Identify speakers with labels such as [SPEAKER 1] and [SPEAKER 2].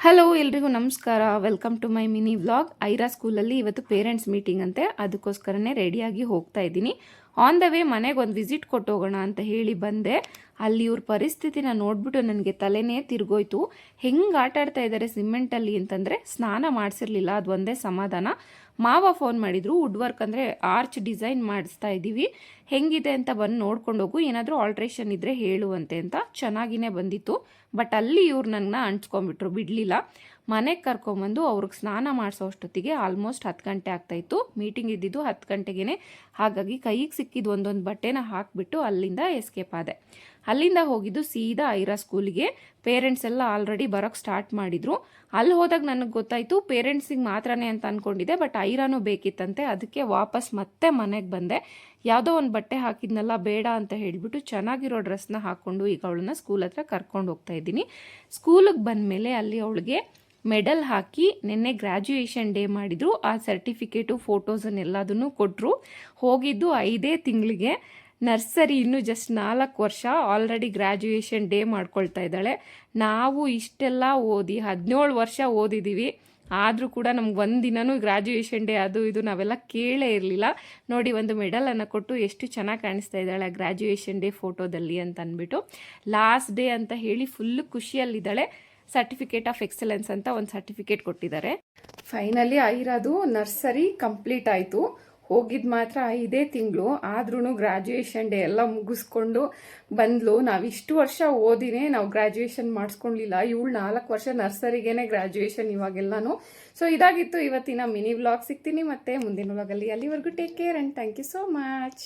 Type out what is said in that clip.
[SPEAKER 1] Hello ಎಲ್ರಿಗೂ ನಮಸ್ಕಾರ. Welcome to my mini vlog. Aira ಸ್ಕೂಲಲ್ಲಿ ಇವತ್ತು ಪೇರೆಂಟ್ಸ್ ಮೀಟಿಂಗ್ ಅಂತೆ, ಅದಕ್ಕೋಸ್ಕರನೇ ರೆಡಿಯಾಗಿ ಹೋಗ್ತಾ ಇದ್ದೀನಿ. ಆನ್ ದ ವೇ ಮನೆಗೆ ಒಂದು ವಿಸಿಟ್ ಕೊಟ್ಟು ಹೋಗೋಣ ಅಂತ ಹೇಳಿ ಬಂದೆ. ಅಲ್ಲಿ ಇವ್ರ ಪರಿಸ್ಥಿತಿನ ನೋಡ್ಬಿಟ್ಟು ನನಗೆ ತಲೆನೇ ತಿರುಗೋಯ್ತು. ಹೆಂಗೆ ಆಟ ಆಡ್ತಾ ಇದ್ದಾರೆ ಸಿಮೆಂಟಲ್ಲಿ ಅಂತಂದರೆ, ಸ್ನಾನ ಮಾಡಿಸಿರ್ಲಿಲ್ಲ, ಅದು ಒಂದೇ ಸಮಾಧಾನ. ಮಾವ ಫೋನ್ ಮಾಡಿದ್ರು, ವುಡ್ ವರ್ಕ್ ಅಂದರೆ ಆರ್ಚ್ ಡಿಸೈನ್ ಮಾಡಿಸ್ತಾ ಇದ್ದೀವಿ, ಹೆಂಗಿದೆ ಅಂತ ಬಂದು ನೋಡ್ಕೊಂಡು ಹೋಗು, ಏನಾದರೂ ಆಲ್ಟ್ರೇಷನ್ ಇದ್ದರೆ ಹೇಳುವಂತೆ ಅಂತ. ಚೆನ್ನಾಗಿನೇ ಬಂದಿತ್ತು. ಬಟ್ ಅಲ್ಲಿ ಇವ್ರು ನನ್ನ ಅಂಟ್ಸ್ಕೊಂಡ್ಬಿಟ್ರು, ಬಿಡಲಿಲ್ಲ. ಮನೆಗೆ ಕರ್ಕೊಂಬಂದು ಅವ್ರಿಗೆ ಸ್ನಾನ ಮಾಡಿಸೋ ಅಷ್ಟೊತ್ತಿಗೆ ಆಲ್ಮೋಸ್ಟ್ 10 ಗಂಟೆ ಆಗ್ತಾಯಿತ್ತು. ಮೀಟಿಂಗ್ ಇದ್ದಿದ್ದು 10 ಗಂಟೆಗೆ. ಹಾಗಾಗಿ ಕೈಗೆ ಸಿಕ್ಕಿದ್ದು ಒಂದೊಂದು ಬಟ್ಟೆನ ಹಾಕಿಬಿಟ್ಟು ಅಲ್ಲಿಂದ ಎಸ್ಕೇಪ್ ಆದೆ. ಅಲ್ಲಿಂದ ಹೋಗಿದ್ದು ಸೀದಾ ಐರಾ ಸ್ಕೂಲಿಗೆ. ಪೇರೆಂಟ್ಸ್ ಎಲ್ಲ ಆಲ್ರೆಡಿ ಬರೋಕ್ಕೆ ಸ್ಟಾರ್ಟ್ ಮಾಡಿದರು. ಅಲ್ಲಿ ಹೋದಾಗ ನನಗೆ ಗೊತ್ತಾಯಿತು ಪೇರೆಂಟ್ಸಿಗೆ ಮಾತ್ರನೇ ಅಂತ ಅಂದ್ಕೊಂಡಿದ್ದೆ, ಬಟ್ ಐರಾನೂ ಬೇಕಿತ್ತಂತೆ. ಅದಕ್ಕೆ ವಾಪಸ್ ಮತ್ತೆ ಮನೆಗೆ ಬಂದೆ. ಯಾವುದೋ ಒಂದು ಬಟ್ಟೆ ಹಾಕಿದ್ನಲ್ಲ, ಬೇಡ ಅಂತ ಹೇಳಿಬಿಟ್ಟು ಚೆನ್ನಾಗಿರೋ ಡ್ರೆಸ್ನ ಹಾಕ್ಕೊಂಡು ಈಗ ಅವಳನ್ನ ಸ್ಕೂಲ್ ಹತ್ರ ಕರ್ಕೊಂಡು ಹೋಗ್ತಾ ಇದ್ದೀನಿ. ಸ್ಕೂಲಿಗೆ ಬಂದಮೇಲೆ ಅಲ್ಲಿ ಅವಳಿಗೆ ಮೆಡಲ್ ಹಾಕಿ ನಿನ್ನೆ ಗ್ರ್ಯಾಜುಯೇಷನ್ ಡೇ ಮಾಡಿದರು. ಆ ಸರ್ಟಿಫಿಕೇಟು ಫೋಟೋಸನ್ನೆಲ್ಲದನ್ನು ಕೊಟ್ಟರು. ಹೋಗಿದ್ದು 5 ತಿಂಗಳಿಗೆ. ನರ್ಸರಿ ಇನ್ನೂ ಜಸ್ಟ್ 4 ವರ್ಷ, ಆಲ್ರೆಡಿ ಗ್ರ್ಯಾಜುಯೇಷನ್ ಡೇ ಮಾಡ್ಕೊಳ್ತಾ ಇದ್ದಾಳೆ. ನಾವು ಇಷ್ಟೆಲ್ಲ ಓದಿ 17 ವರ್ಷ ಓದಿದ್ದೀವಿ, ಆದರೂ ಕೂಡ ನಮ್ಗೆ ಒಂದಿನೂ ಗ್ರ್ಯಾಜುಯೇಷನ್ ಡೇ ಅದು ಇದು ನಾವೆಲ್ಲ ಕೇಳೇ ಇರಲಿಲ್ಲ. ನೋಡಿ, ಒಂದು ಮೆಡಲನ್ನು ಕೊಟ್ಟು ಎಷ್ಟು ಚೆನ್ನಾಗಿ ಕಾಣಿಸ್ತಾ ಇದ್ದಾಳೆ ಗ್ರ್ಯಾಜುಯೇಷನ್ ಡೇ ಫೋಟೋದಲ್ಲಿ ಅಂತ ಅಂದ್ಬಿಟ್ಟು. ಲಾಸ್ಟ್ ಡೇ ಅಂತ ಹೇಳಿ ಫುಲ್ಲು ಖುಷಿಯಲ್ಲಿದ್ದಾಳೆ. ಸರ್ಟಿಫಿಕೇಟ್ ಆಫ್ ಎಕ್ಸಲೆನ್ಸ್ ಅಂತ ಒಂದು ಸರ್ಟಿಫಿಕೇಟ್ ಕೊಟ್ಟಿದ್ದಾರೆ. ಫೈನಲಿ ಐರಾದು ನರ್ಸರಿ ಕಂಪ್ಲೀಟ್ ಆಯಿತು. ಹೋಗಿದ್ದು ಮಾತ್ರ 5 ತಿಂಗಳು, ಆದ್ರೂ ಗ್ರ್ಯಾಜುಯೇಷನ್ ಡೇ ಎಲ್ಲ ಮುಗಿಸ್ಕೊಂಡು ಬಂದ್ಲು. ನಾವು ಇಷ್ಟು ವರ್ಷ ಓದಿನೇ ನಾವು ಗ್ರ್ಯಾಜುಯೇಷನ್ ಮಾಡಿಸ್ಕೊಂಡಿಲ್ಲ. ಇವಳು 4 ವರ್ಷ ನರ್ಸರಿಗೇನೆ ಗ್ರ್ಯಾಜುಯೇಷನ್ ಇವಾಗೆಲ್ಲನೂ. ಸೊ ಇದಾಗಿತ್ತು ಇವತ್ತಿನ ಮಿನಿ ವ್ಲಾಗ್. ಸಿಗ್ತೀನಿ ಮತ್ತೆ ಮುಂದಿನ ವ್ಲಾಗಲ್ಲಿ. ಅಲ್ಲಿವರೆಗೂ take care and thank you so much.